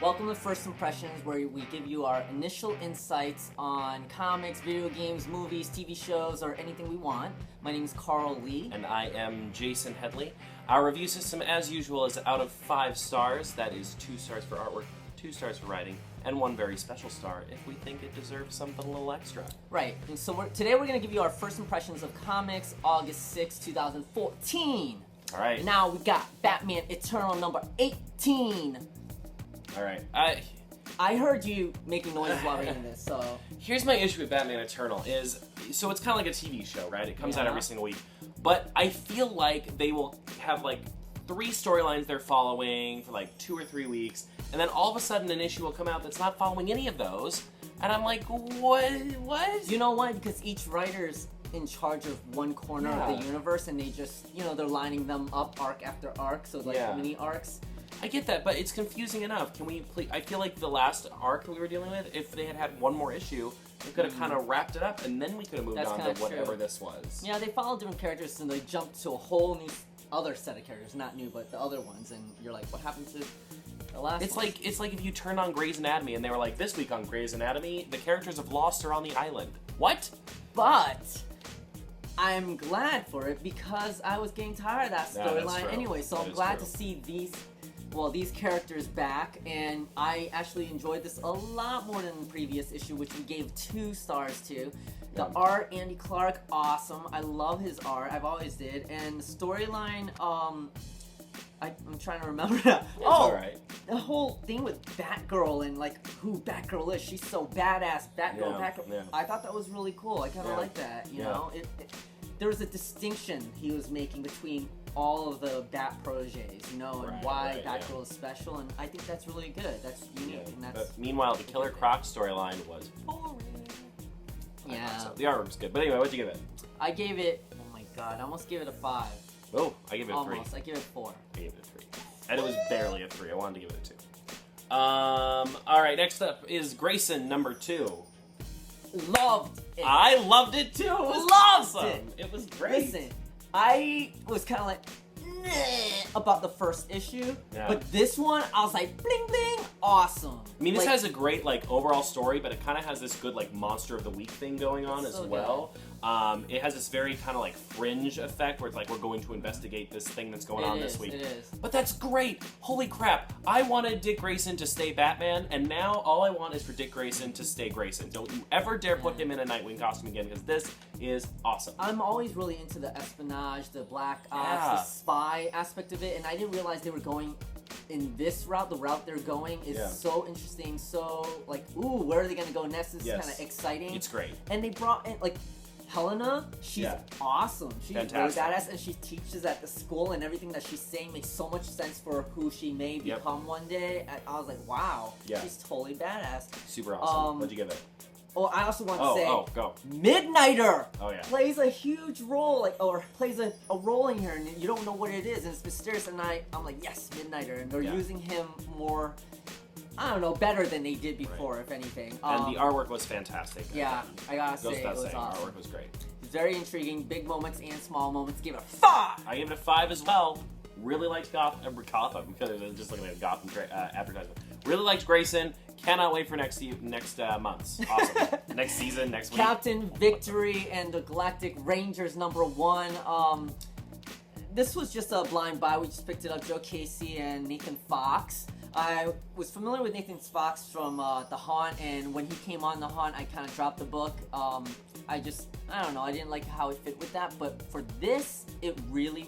Welcome to First Impressions, where we give you our initial insights on comics, video games, movies, TV shows, or anything we want. My name is K.'C'arl Lee. And I am Jaysen Headley. Our review system, as usual, is out of 5 stars. That is 2 stars for artwork, 2 stars for writing, and 1 very special star if we think it deserves something a little extra. Right, and so today we're going to give you our first impressions of comics, August 6, 2014. All right. Now we got Batman Eternal number 18. All right. I heard you making noises while reading this, so... Here's my issue with Batman Eternal is, so it's kind of like a TV show, right? It comes out every single week. But I feel like they will have like 3 storylines they're following for like 2 or 3 weeks, and then all of a sudden an issue will come out that's not following any of those, and I'm like, what? You know why? Because each writer's in charge of one corner of the universe, and they just, you know, they're lining them up arc after arc, so like mini arcs. I get that, but it's confusing enough. Can we please, I feel like the last arc that we were dealing with, if they had had one more issue, they could have kind of wrapped it up, and then we could have moved on to whatever this was. Yeah, they followed different characters, and they jumped to a whole new other set of characters. Not new, but the other ones, and you're like, what happened to the last It's like if you turned on Grey's Anatomy, and they were like, this week on Grey's Anatomy, the characters of Lost are on the island. What? But I'm glad for it, because I was getting tired of that storyline anyway, so I'm glad to see these characters back, and I actually enjoyed this a lot more than the previous issue, which we gave 2 stars to. The art, Andy Clark, awesome. I love his art. I've always did. And the storyline, I'm trying to remember that. Alright. The whole thing with Batgirl and like who Batgirl is. She's so badass. Batgirl. Yeah. I thought that was really cool. I kind of like that. You know, there was a distinction he was making between all of the Bat proteges, you know, and why Batgirl is special, and I think that's really good. That's unique, and that's... But meanwhile, the Killer Croc storyline was boring. Yeah. So the artwork was good. But anyway, what'd you give it? I gave it, oh my god, I almost gave it a 5. Oh, I gave it a 3. Almost, I gave it a 4. I gave it a 3. And it was barely a 3. I wanted to give it a 2. Alright, next up is Grayson, number 2. Loved it. I loved it too. It was awesome. It was great. Listen, I was kind of like, about the first issue, but this one, I was like, bling bling, awesome. I mean, this has a great, like, overall story, but it kind of has this good, like, Monster of the Week thing going on as well. It has this very kind of, like, fringe effect where it's like, we're going to investigate this thing that's going on this week. It is. But that's great. Holy crap. I wanted Dick Grayson to stay Batman, and now all I want is for Dick Grayson to stay Grayson. Don't you ever dare put him in a Nightwing costume again, because this is awesome. I'm always really into the espionage, the black ops, the spy aspect of it, and I didn't realize they were going in this route. The route they're going is so interesting, so, like, ooh, where are they going to go next? This is kind of exciting. It's great. And they brought in, like, Helena, she's awesome. She's really badass, and she teaches at the school, and everything that she's saying makes so much sense for who she may become one day. I was like, wow, she's totally badass. Super awesome. What'd you give it? Oh, I also want to say, go. Midnighter plays a huge role, like, or plays a role in here, and you don't know what it is, and it's mysterious, and I'm like, yes, Midnighter, and they're using him more, I don't know, better than they did before, if anything. And the artwork was fantastic. Yeah, I gotta say, it was awesome. Artwork was great. Very intriguing, big moments and small moments. Give it a 5! I gave it a 5 as well. Really liked Gotham, because I was just looking at a Gotham advertisement. Really liked Grayson. Cannot wait for next month's. Awesome. Next season, next week. Captain Victory and the Galactic Rangers number 1. This was just a blind buy. We just picked it up. Joe Casey and Nathan Fox. I was familiar with Nathan Fox from The Haunt, and when he came on The Haunt, I kind of dropped the book. I don't know, I didn't like how it fit with that, but for this, it really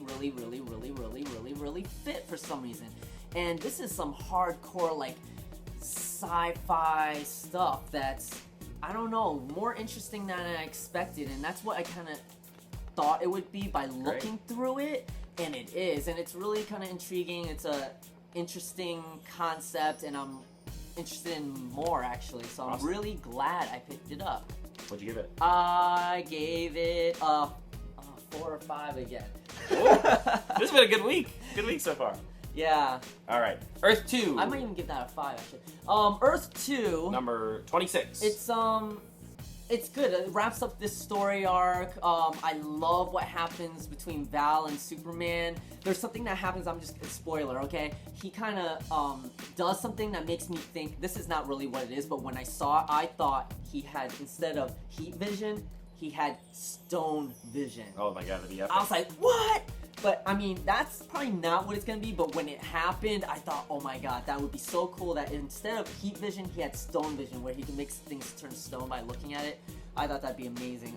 fit for some reason. And this is some hardcore, like, sci-fi stuff that's, I don't know, more interesting than I expected, and that's what I kind of thought it would be by looking through it, and it is, and it's really kind of intriguing. It's a interesting concept, and I'm interested in more, actually, so I'm really glad I picked it up. What'd you give it? I gave it a 4 or 5 again. This has been a good week. Good week so far. Yeah. Alright. Earth 2. I might even give that a 5, actually. Earth 2. Number 26. It's, It's good. It wraps up this story arc. I love what happens between Val and Superman. There's something that happens, I'm just a spoiler, okay? He kind of does something that makes me think, this is not really what it is, but when I saw it, I thought he had, instead of heat vision, he had stone vision. Oh my god, that'd be epic. I was like, what? But, I mean, that's probably not what it's going to be, but when it happened, I thought, oh my god, that would be so cool that instead of heat vision, he had stone vision, where he can make things turn stone by looking at it. I thought that'd be amazing.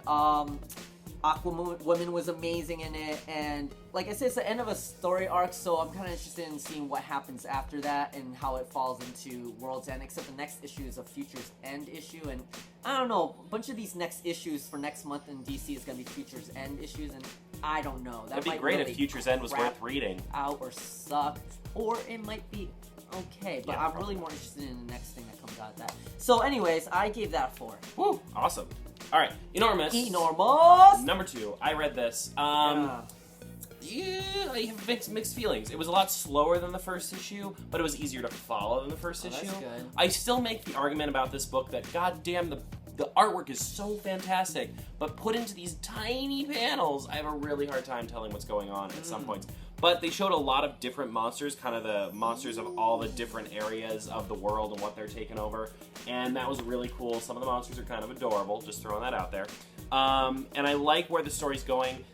Aquawoman was amazing in it, and like I said, it's the end of a story arc, so I'm kind of interested in seeing what happens after that and how it falls into World's End, except the next issue is a Future's End issue, and I don't know, a bunch of these next issues for next month in DC is going to be Future's End issues, and I don't know. That'd be great if Future's End was worth reading. Out or suck, or it might be okay, but yeah, I'm really more interested in the next thing that comes out of that. So anyways, I gave that a 4. Woo, awesome. All right, Enormous. Number 2. I read this. Yeah, I have mixed feelings. It was a lot slower than the first issue, but it was easier to follow than the first issue. That's good. I still make the argument about this book that, goddamn, the artwork is so fantastic, but put into these tiny panels, I have a really hard time telling what's going on at some points. But they showed a lot of different monsters, kind of the monsters of all the different areas of the world and what they're taking over, and that was really cool. Some of the monsters are kind of adorable, just throwing that out there. And I like where the story's going.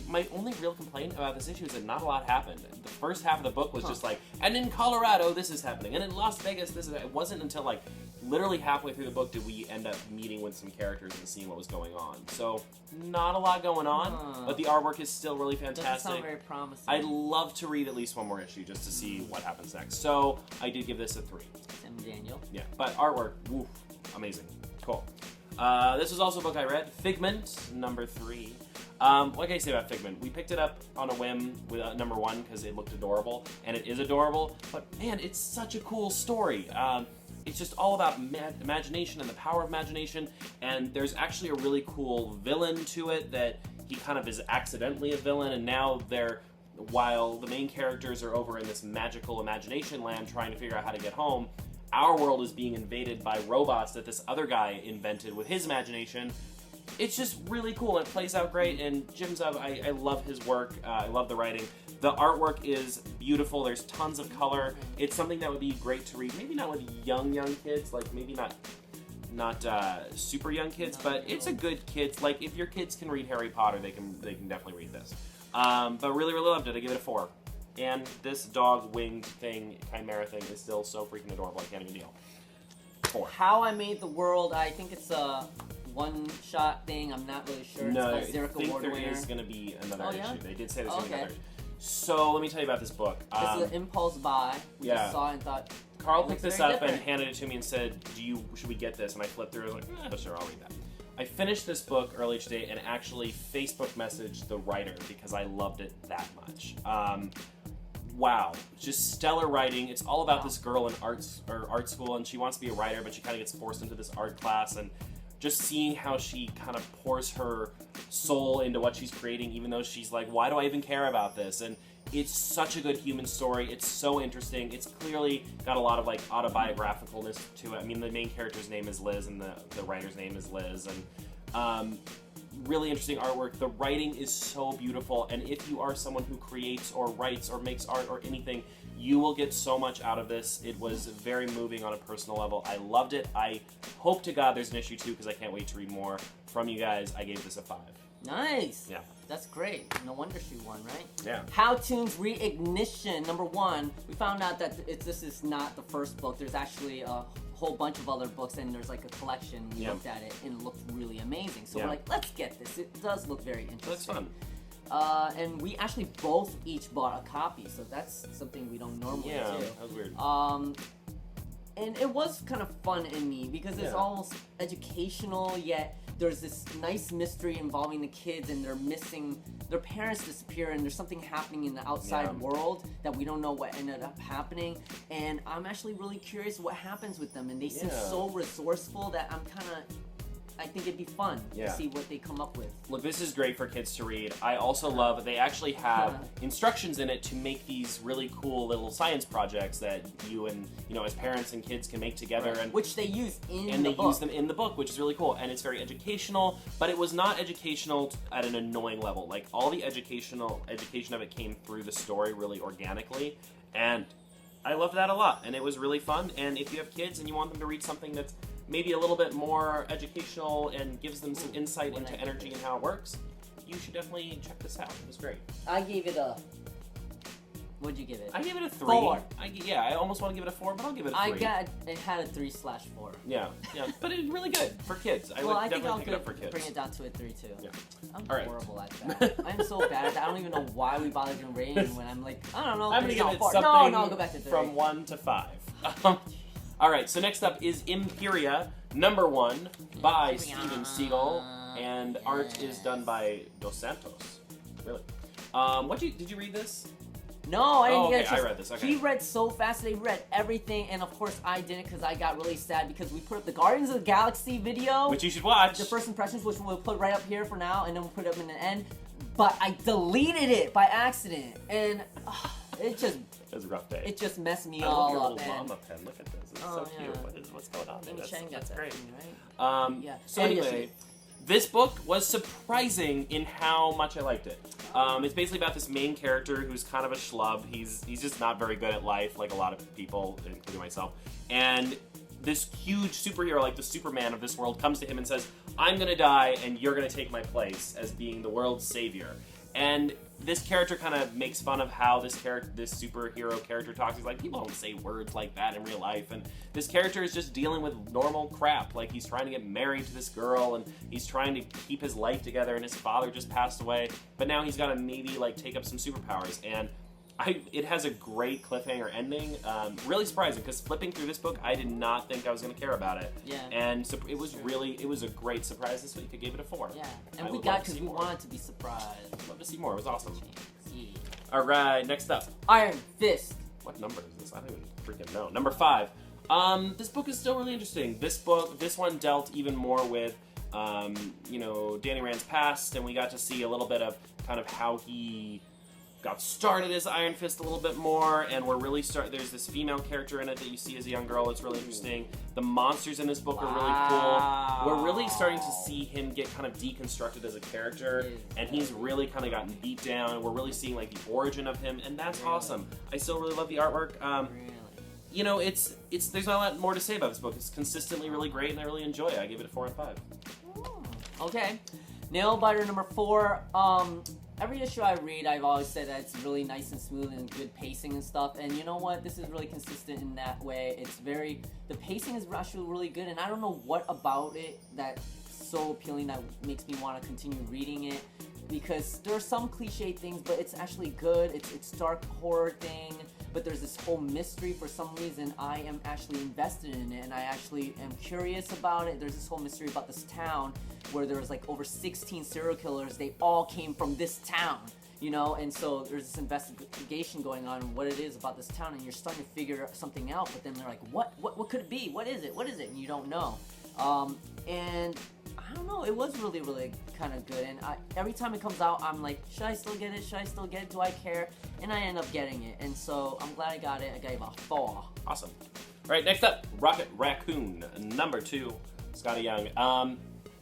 My only real complaint about this issue is that not a lot happened. The first half of the book was just like, and in Colorado this is happening, and in Las Vegas this is. It wasn't until like literally halfway through the book did we end up meeting with some characters and seeing what was going on. So not a lot going on, but the artwork is still really fantastic. Doesn't sound very promising. I'd love to read at least one more issue just to see what happens next. So I did give this a 3. Tim Daniel. Yeah, but artwork, woof, amazing. Cool. This was also a book I read, Figment, number 3. What can I say about Figment? We picked it up on a whim with number 1 because it looked adorable, and it is adorable, but man, it's such a cool story. It's just all about imagination and the power of imagination, and there's actually a really cool villain to it that he kind of is accidentally a villain, and now while the main characters are over in this magical imagination land trying to figure out how to get home, our world is being invaded by robots that this other guy invented with his imagination. It's just really cool. It plays out great, and Jim Zub, I love his work. I love the writing. The artwork is beautiful. There's tons of color. It's something that would be great to read. Maybe not with young kids, like maybe not super young kids, but it's a good kids. Like if your kids can read Harry Potter, they can definitely read this. But really, really loved it. I give it a 4. And this dog winged thing, chimera thing, is still so freaking adorable. I can't even deal. 4. How I Made the World. I think it's a one-shot thing. I'm not really sure. No, it's I think there is going to be another issue. Yeah? They did say there's going to be another issue. So let me tell you about this book. This is an impulse buy. We just saw it and thought, Carl picked this up and handed it to me and said, should we get this? And I flipped through it. I was like, sure, I'll read that. I finished this book earlier today and actually Facebook messaged the writer because I loved it that much. Wow, just stellar writing. It's all about this girl in art school, and she wants to be a writer, but she kind of gets forced into this art class, and just seeing how she kind of pours her soul into what she's creating, even though she's like, why do I even care about this? And it's such a good human story. It's so interesting. It's clearly got a lot of like autobiographicalness to it. I mean, the main character's name is Liz, and the writer's name is Liz, and really interesting artwork. The writing is so beautiful, and if you are someone who creates or writes or makes art or anything, you will get so much out of this. It was very moving on a personal level. I loved it. I hope to God there's an issue 2 because I can't wait to read more from you guys. I gave this a 5. Nice. Yeah. That's great. No wonder she won, right? Yeah. Howtoons Reignition, number 1. We found out that this is not the first book. There's actually a whole bunch of other books, and there's like a collection. We looked at it, and it looked really amazing. So we're like, let's get this. It does look very interesting. Looks fun. And we actually both each bought a copy, so that's something we don't normally do. Yeah, that was weird. And it was kind of fun in me because it's almost educational, yet there's this nice mystery involving the kids, and their parents disappear, and there's something happening in the outside world that we don't know what ended up happening. And I'm actually really curious what happens with them, and they seem so resourceful that I'm kind of I think it'd be fun to see what they come up with. Look, this is great for kids to read. I also love they actually have instructions in it to make these really cool little science projects that you and as parents and kids can make together, and which they use in and they use them in the book, which is really cool. And it's very educational, but it was not educational at an annoying level. Like all the education of it came through the story really organically, and I loved that a lot. And it was really fun. And if you have kids and you want them to read something that's maybe a little bit more educational and gives them some insight into energy and how it works, you should definitely check this out. It was great. I gave it a... What'd you give it? I gave it a 3. 4. I almost want to give it a 4, but I'll give it a 3. It had a 3/4. Yeah, but it's really good for kids. I would definitely pick it up for kids. Bring it down to a 3 too. Yeah. I'm horrible at that. I'm so bad at that. I don't even know why we bothered doing rating when I'm like, I don't know. I'm gonna give it something no, go back to 3. From 1 to 5. All right, so next up is Imperial #1 by Steven Seagal, and art is done by Dos Santos. Really? Did you read this? No, I didn't get a chance. I read this. Okay. He read so fast. They read everything, and of course I didn't because I got really sad because we put up the Guardians of the Galaxy video, which you should watch. The first impressions, which we'll put right up here for now, and then we'll put it up in the end. But I deleted it by accident, and it just. It was a rough day. It just messed me all up. Your little mama pen. Look at this. It's so cute. What's going on? That's great. Right? So anyway. This book was surprising in how much I liked it. It's basically about this main character who's kind of a schlub. He's just not very good at life, like a lot of people, including myself. And this huge superhero, like the Superman of this world, comes to him and says, I'm gonna die and you're gonna take my place as being the world's savior. And this character kind of makes fun of how this superhero character talks. He's like, people don't say words like that in real life. And this character is just dealing with normal crap. Like, he's trying to get married to this girl, and he's trying to keep his life together, and his father just passed away. But now he's got to maybe, like, take up some superpowers. And it has a great cliffhanger ending. Really surprising, because flipping through this book, I did not think I was going to care about it. Yeah. And so it was a great surprise this week. I gave it a 4. Yeah. And we got because we wanted to be surprised. I'd love to see more. It was awesome. Yeah. All right, next up. Iron Fist. What number is this? I don't even freaking know. Number 5. This book is still really interesting. This one dealt even more with, Danny Rand's past, and we got to see a little bit of kind of how he got started as Iron Fist a little bit more, and we're really there's this female character in it that you see as a young girl. It's really interesting. The monsters in this book are really cool. We're really starting to see him get kind of deconstructed as a character, and he's really kind of gotten beat down. We're really seeing like the origin of him, and that's awesome. I still really love the artwork. There's not a lot more to say about this book. It's consistently really great, and I really enjoy it. I give it a 4 out of 5. Okay. Nailbiter #4. Every issue I read, I've always said that it's really nice and smooth and good pacing and stuff. And you know what? This is really consistent in that way. The pacing is actually really good, and I don't know what about it that's so appealing that makes me want to continue reading it. Because there are some cliche things, but it's actually good. It's dark horror thing, but there's this whole mystery. For some reason, I am actually invested in it, and I actually am curious about it. There's this whole mystery about this town where there was like over 16 serial killers. They all came from this town, and so there's this investigation going on what it is about this town, and you're starting to figure something out, but then they're like, what could it be? What is it? And you don't know. And I don't know, it was really, really kind of good, and every time it comes out, I'm like, should I still get it? Do I care? And I end up getting it, and so I'm glad I got it. I gave it a 4. Awesome. All right, next up, Raccoon #2, Scotty Young.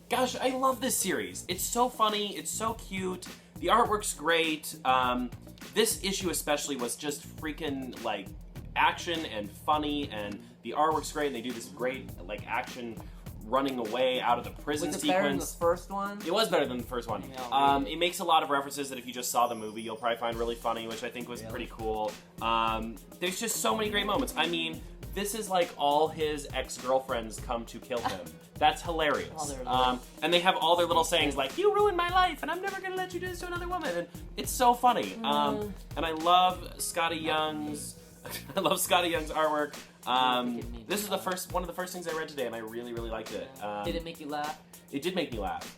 Gosh, I love this series. It's so funny, it's so cute, the artwork's great. This issue especially was just freaking, like, action and funny, and the artwork's great, and they do this great, like, action running away out of the prison sequence. Was it better than the first one? It was better than the first one. It makes a lot of references that if you just saw the movie, you'll probably find really funny, which I think was pretty cool. There's just so many great moments. I mean, this is like all his ex-girlfriends come to kill him. That's hilarious. And they have all their little sayings like, you ruined my life, and I'm never going to let you do this to another woman. And it's so funny. And I love Scotty Young's artwork. This is one of the first things I read today, and I really, really liked it. Did it make you laugh? It did make me laugh.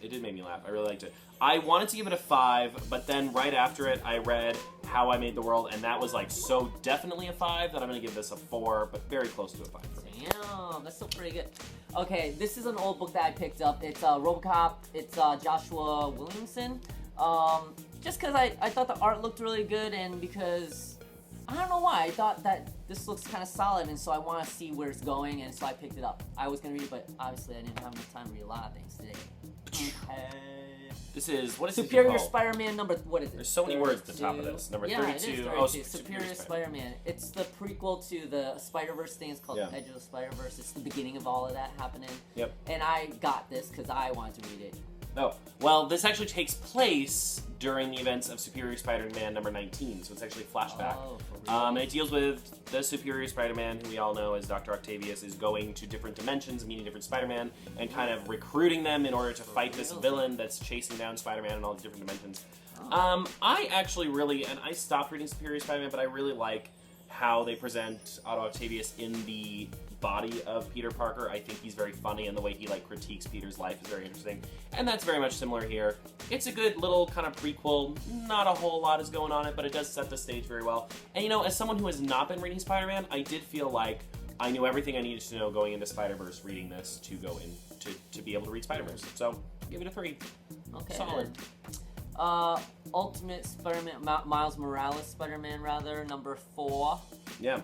I really liked it. I wanted to give it a 5, but then right after it, I read how I made the world, and that was like so definitely a 5 that I'm gonna give this a 4, but very close to a 5 for me. Damn, that's still pretty good. Okay, this is an old book that I picked up. It's Robocop. It's Joshua Williamson. Just because I thought the art looked really good, and because I don't know why, I thought that this looks kind of solid, and so I want to see where it's going, and so I picked it up. I was gonna read it, but obviously I didn't have enough time to read a lot of things today. This is, what is Superior Spider-Man number, what is it? There's so many words at the top of this. Number 32. It is 32. Oh, Superior Spider-Man. It's the prequel to the Spider-Verse thing. It's called Edge of the Spider-Verse. It's the beginning of all of that happening. Yep. And I got this because I wanted to read it. Oh, well, this actually takes place during the events of Superior Spider-Man number 19, so it's actually a flashback. Oh, for real? And it deals with the Superior Spider-Man, who we all know as Dr. Octavius, is going to different dimensions, meeting different Spider-Man, and kind of recruiting them in order to fight this villain that's chasing down Spider-Man in all these different dimensions. I actually really, and I stopped reading Superior Spider-Man, but I really like how they present Otto Octavius in the body of Peter Parker. I think he's very funny, and the way he like critiques Peter's life is very interesting, and that's very much similar here. It's a good little kind of prequel. Not a whole lot is going on it, but it does set the stage very well. And you know, as someone who has not been reading Spider-Man, I did feel like I knew everything I needed to know going into Spider-Verse reading this to go in to be able to read Spider-Verse. So give it a 3. Okay. Solid. Ultimate Spider-Man, Miles Morales Spider-Man rather, number 4. Yeah.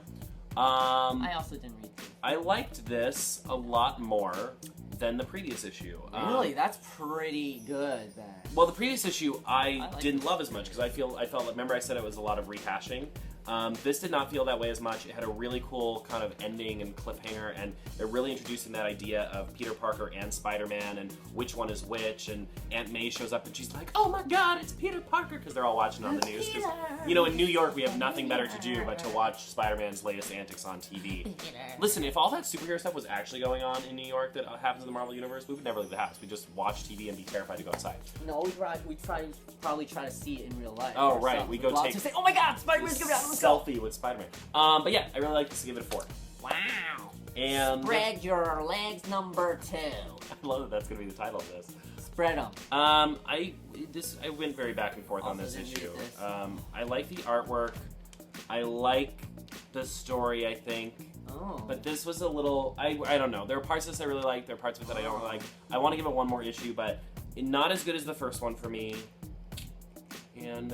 I also didn't read this. I liked this a lot more than the previous issue. Really? That's pretty good then. Well, the previous issue I like didn't love as much because I felt like, remember I said it was a lot of rehashing. This did not feel that way as much. It had a really cool kind of ending and cliffhanger, and they're really introducing that idea of Peter Parker and Spider-Man and which one is which, and Aunt May shows up and she's like, oh my god, it's Peter Parker, because they're all watching on the news. Because, you know, in New York we have nothing better to do but to watch Spider-Man's latest antics on TV. Listen, if all that superhero stuff was actually going on in New York that happens in the Marvel Universe, we would never leave the house. We'd just watch TV and be terrified to go outside. No, we'd probably try to see it in real life. Oh, right. We go take... to say, oh my god, Spider-Man's coming out, let's go! Selfie with Spider-Man. But yeah, I really like this to give it a 4. Wow. And spread your legs, number 2. I love that that's going to be the title of this. Spread them. I went very back and forth on this issue. I like the artwork. I like the story, I think. Oh. But this was a little... I don't know. There are parts of this I really like. There are parts of it that I don't really like. I want to give it one more issue, but not as good as the first one for me. And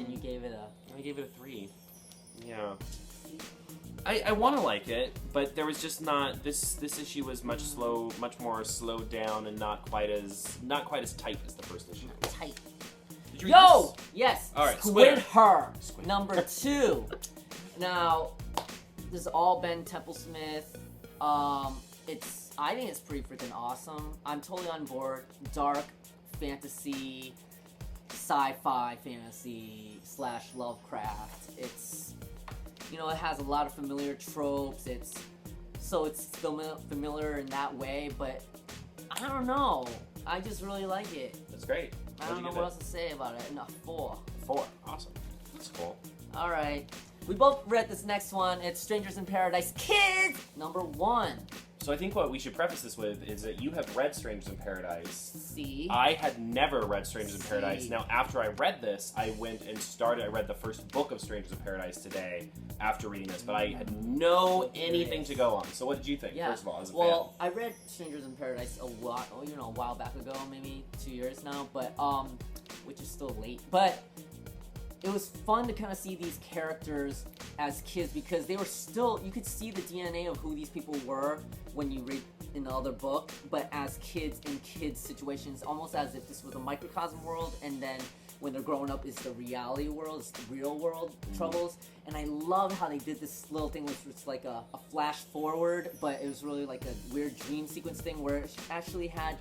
you gave it a... I gave it a 3. Yeah. I want to like it, but there was just not... This issue was much more slowed down and not quite as tight as the first issue. Tight. Did you read this? Yes! All right, Squidder, number 2. Now, this is all Ben Templesmith. I think it's pretty freaking awesome. I'm totally on board. Dark fantasy, sci-fi fantasy / Lovecraft. It's, you know, it has a lot of familiar tropes. It's familiar in that way, but I don't know. I just really like it. That's great. I don't know what else to say about it. No, 4. 4. Awesome. That's cool. All right. We both read this next one. It's Strangers in Paradise Kids, number 1. So I think what we should preface this with is that you have read Strangers in Paradise. See? I had never read Strangers in Paradise. Now, after I read this, I went and I read the first book of Strangers in Paradise today after reading this, but I had anything to go on. So what did you think, first of all, as a fan? I read Strangers in Paradise a while back ago, maybe 2 years now, but, which is still late. But it was fun to kind of see these characters as kids because they were still, you could see the DNA of who these people were when you read in the other book, but as kids in kids situations, almost as if this was a microcosm world, and then when they're growing up is the reality world, it's the real world troubles. And I love how they did this little thing which was like a flash forward, but it was really like a weird dream sequence thing where it actually had,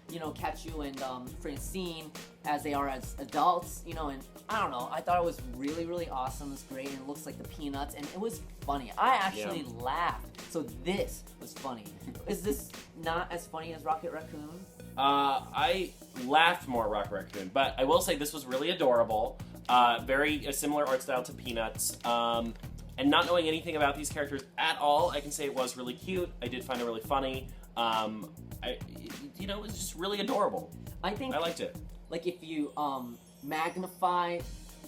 you know, Kachu and Francine as they are as adults, you know, and I don't know, I thought it was really, really awesome. It's great, and it looks like the Peanuts, and it was funny. I actually laughed, so this was funny. Is this not as funny as Rocket Raccoon? I laughed more at Rocket Raccoon, but I will say this was really adorable. Very similar art style to Peanuts. And not knowing anything about these characters at all, I can say it was really cute. I did find it really funny. It was just really adorable. I think I liked it. Like if you magnify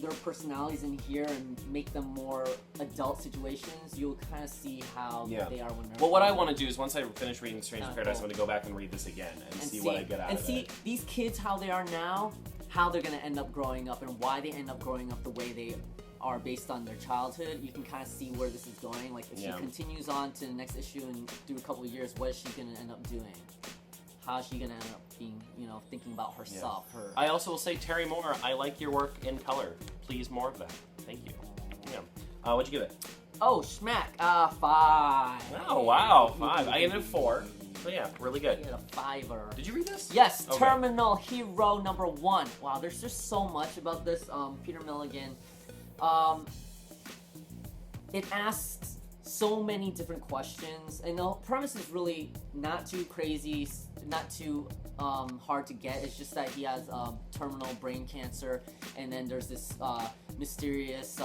their personalities in here and make them more adult situations, you'll kind of see how they are when they're... Well, what I want to do is once I finish reading Strange in Paradise, I'm going to go back and read this again and see what I get out of it. And see, these kids, how they are now, how they're going to end up growing up and why they end up growing up the way they are based on their childhood. You can kind of see where this is going. Like, if she continues on to the next issue and through a couple of years, what is she going to end up doing? How is she going to end up being, thinking about herself? I also will say, Terry Moore, I like your work in color. Please, more of that. Thank you. Yeah. What'd you give it? Oh, schmack. 5. Oh, wow. 5. I gave it a 4. So yeah, really good. I gave it a 5er. Did you read this? Yes. Okay. Terminal Hero number 1. Wow, there's just so much about this. Peter Milligan. It asks so many different questions, and the premise is really not too crazy, not too hard to get. It's just that he has terminal brain cancer, and then there's this mysterious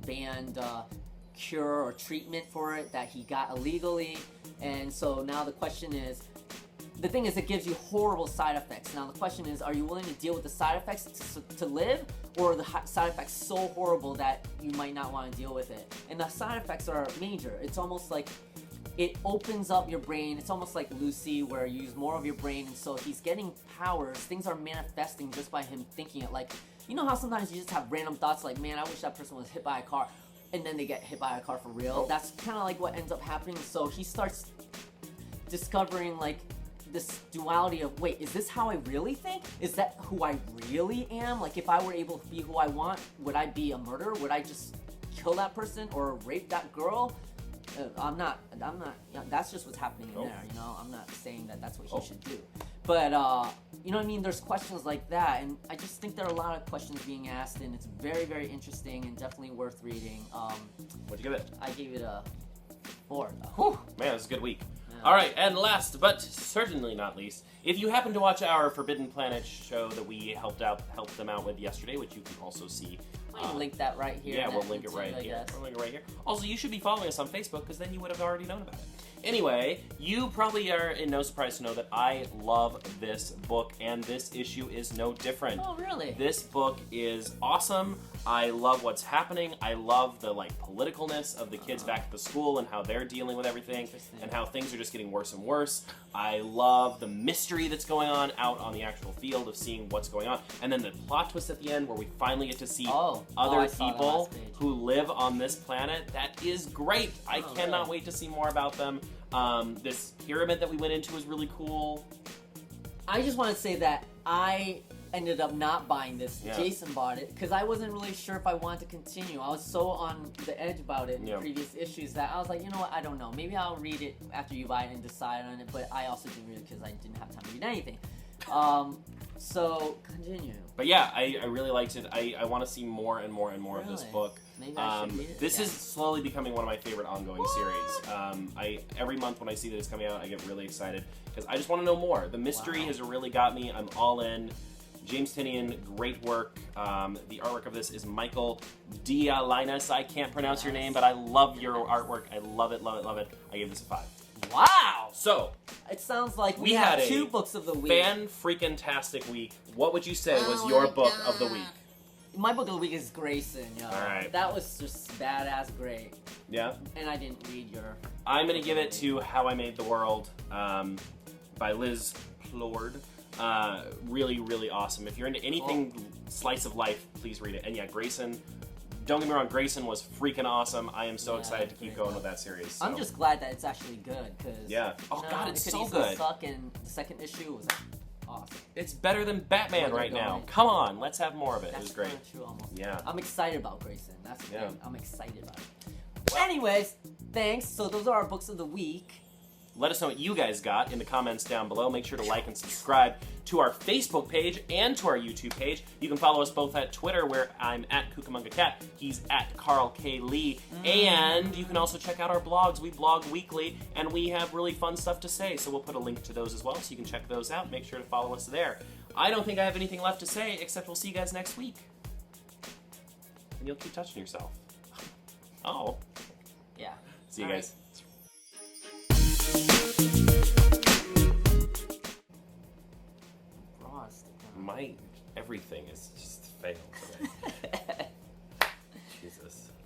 banned cure or treatment for it that he got illegally. And so now the question is, the thing is, it gives you horrible side effects. Now the question is, are you willing to deal with the side effects to live, or are the side effects so horrible that you might not want to deal with it? And the side effects are major. It's almost like it opens up your brain. It's almost like Lucy, where you use more of your brain, and so he's getting powers. Things are manifesting just by him thinking it. Like, you know how sometimes you just have random thoughts like, man, I wish that person was hit by a car, and then they get hit by a car for real. That's kind of like what ends up happening. So he starts discovering, like, this duality of, wait, is this how I really think? Is that who I really am? Like, if I were able to be who I want, would I be a murderer? Would I just kill that person or rape that girl? I'm not, that's just what's happening in there, I'm not saying that that's what he should do. But, you know what I mean? There's questions like that, and I just think there are a lot of questions being asked, and it's very, very interesting and definitely worth reading. What'd you give it? I gave it a 4. Whew, man, this is a good week. All right, and last but certainly not least, if you happen to watch our Forbidden Planet show that we helped them out with yesterday, which you can also see. I'll link that right here. Yeah, we'll link it right here. We'll link it right here. Also, you should be following us on Facebook, because then you would have already known about it. Anyway, you probably are in no surprise to know that I love this book, and this issue is no different. Oh, really? This book is awesome. I love what's happening. I love the politicalness of the kids back at the school and how they're dealing with everything and how things are just getting worse and worse. I love the mystery that's going on out on the actual field of seeing what's going on. And then the plot twist at the end where we finally get to see other people who live on this planet. That is great. I cannot wait to see more about them. This pyramid that we went into is really cool. I just want to say that I ended up not buying this. Jaysen bought it because I wasn't really sure if I wanted to continue. I was so on the edge about it in the previous issues that I was like, you know what, I don't know. Maybe I'll read it after you buy it and decide on it, but I also didn't read it because I didn't have time to read anything. So, continue. But yeah, I really liked it. I want to see more and more and more of this book. Maybe I should read it. This is slowly becoming one of my favorite ongoing series. Every month when I see that it's coming out, I get really excited because I just want to know more. The mystery has really got me. I'm all in. James Tynion, great work. The artwork of this is Michael Dialinas. I can't pronounce your name, but I love your artwork. I love it, love it, love it. I gave this a 5. Wow! So, it sounds like we had 2 books of the week. Fan-freaking-tastic week. What would you say was your book of the week? My book of the week is Grayson, yo. Alright. That was just badass great. Yeah? And I didn't read your... I'm going to give it to How I Made the World by Liz Plord. Really, really awesome. If you're into anything slice of life, please read it. And yeah, Grayson, don't get me wrong, Grayson was freaking awesome. I am so excited to keep going with that series. So. I'm just glad that it's actually good, because God, it's so good. good. Suck, and the second issue was awesome. It's better than Batman right now. Come on, let's have more of it. That's it was great. Kind of true, almost. Yeah. I'm excited about Grayson. That's the thing. I'm excited about it. Well, anyways, thanks. So those are our books of the week. Let us know what you guys got in the comments down below. Make sure to like and subscribe to our Facebook page and to our YouTube page. You can follow us both at Twitter, where I'm at KukamungaCat. He's at K.C'arl K. Lee. And you can also check out our blogs. We blog weekly, and we have really fun stuff to say. So we'll put a link to those as well, so you can check those out. Make sure to follow us there. I don't think I have anything left to say, except we'll see you guys next week. And you'll keep touching yourself. Oh. Yeah. See you guys. My everything is just failed today. this.